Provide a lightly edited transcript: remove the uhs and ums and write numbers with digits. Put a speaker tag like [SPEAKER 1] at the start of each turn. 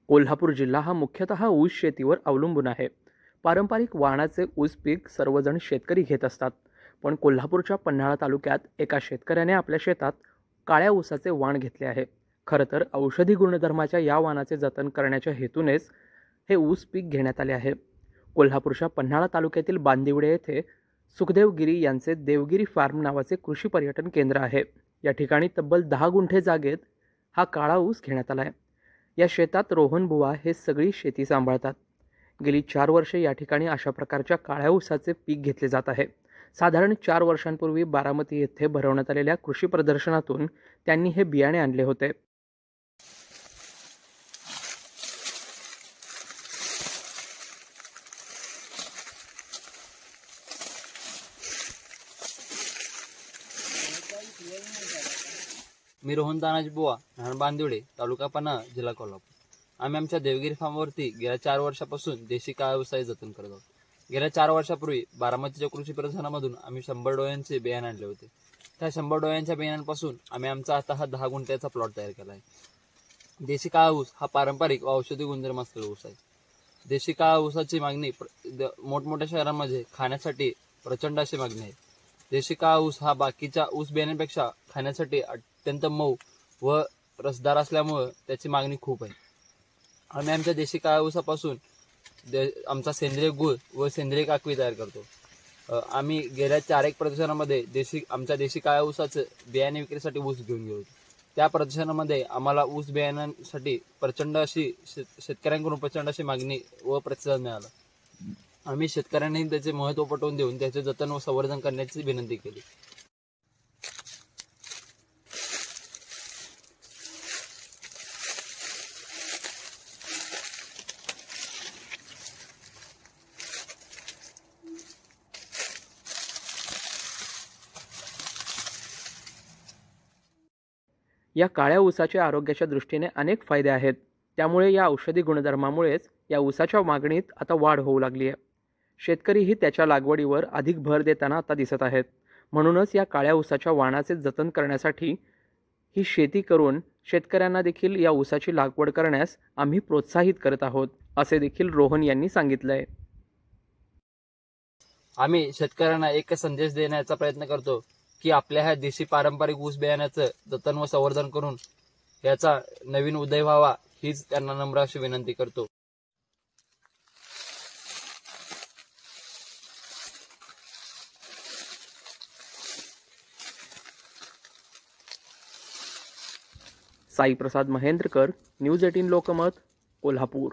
[SPEAKER 1] कोल्हापूर जिल्हा हा मुख्यतः ऊस शेतीवर अवलंबून आहे। पारंपरिक वाणाचे ऊस पीक सर्वजण शेतकरी घेत असतात, पण कोल्हापूरच्या पन्हाळा तालुक्यात एका शेतकऱ्याने आपल्या शेतात काळ्या ऊसाचे वाण घेतले आहे। खरं तर औषधी गुणधर्माच्या या वाणाचे जतन करण्याच्या हेतूनेच हे ऊस पीक घेण्यात आले आहे। कोल्हापूरच्या पन्हाळा तालुक्यातील बांदिवडे येथे सुखदेव गिरी यांचे देवगिरी फार्म नावाचे कृषी पर्यटन केंद्र आहे। या ठिकाणी तब्बल 10 गुंठे जागेत हा काळा ऊस घेण्यात आला आहे। या शेतात रोहन बुवा हे सगळी शेती सांभाळतात। गेली 4 वर्षे या ठिकाणी अशा प्रकारच्या काळ्या ऊसाचे पीक घेतले जात आहे। साधारण 4 वर्षांपूर्वी बारामती येथे भरवण्यात आलेल्या कृषी प्रदर्शनातून त्यांनी हे बियाणे आणले होते।
[SPEAKER 2] मी रोहन तानाजी बुवा, राहणार बांदिवडे, तालुका पन्हाळा, जिल्हा कोल्हापूर। आम्ही आमच्या देवगिरी फार्मवरती गेल्या 4 वर्षापासून देशी काळा ऊसाचे जतन करत आहोत। गेल्या 4 वर्षापूर्वी बारामतीच्या कृषी प्रदर्शनामधून आम्ही 100 डोळ्यांचे बियाणे आणले होते। त्या 100 डोळ्यांच्या बियाण्यांपासून आम्ही आमचा आता हा 10 गुंठ्याचा प्लॉट तयार केला आहे। देशी काळा ऊस हा पारंपरिक व औषधी गुणधर्म असलेला ऊस आहे। देशी काळा ऊसाची मागणी मोठमोठ्या शहरांमध्ये खाण्यासाठी प्रचंड अशी मागणी आहे। देशी काळा ऊस हा बाकीच्या ऊस बियाण्यांपेक्षा खाण्यासाठी अत्यंत मऊ व रसदार असल्यामुळे त्याची मागणी खूप आहे। आम्ही आमच्या देशी काळा ऊसापासून आमचा सेंद्रिय गूळ व सेंद्रिय काकवी तयार करतो। आम्ही गेल्या 4 प्रदर्शनामध्ये आमच्या देशी काळा ऊसाचं बियाणे विक्रीसाठी ऊस घेऊन गेलो। त्या प्रदर्शनामध्ये आम्हाला ऊस बियाण्यांसाठी प्रचंड अशी शेतकऱ्यांकडून प्रचंड अशी मागणी व प्रतिसाद मिळाला। आम्ही शेतकऱ्यांनी त्याचे महत्त्व पटवून देऊन त्याचे जतन व संवर्धन करण्याची विनंती केली।
[SPEAKER 1] या काळ्या ऊसाच्या आरोग्याच्या दृष्टीने अनेक फायदे आहेत। त्यामुळे या औषधी गुणधर्मामुळेच या ऊसाच्या मागणीत आता वाढ होऊ लागली आहे। शेतकरीही त्याच्या लागवडीवर अधिक भर देताना आता दिसत आहेत। म्हणूनच या काळ्या ऊसाच्या वाणाचे जतन करण्यासाठी ही शेती करून शेतकऱ्यांना देखील या ऊसाची लागवड करण्यास आम्ही प्रोत्साहित करत आहोत, असे देखील रोहन यांनी सांगितलंय।
[SPEAKER 2] आम्ही शेतकऱ्यांना एक संदेश देण्याचा प्रयत्न करतो की आपल्या ह्या देशी पारंपरिक ऊस बियाण्याचं जतन व संवर्धन करून याचा नवीन उदय व्हावा, हीच त्यांना नम्र अशी विनंती करतो।
[SPEAKER 1] साई प्रसाद महेंद्रकर, न्यूज 18 लोकमत, कोल्हापूर।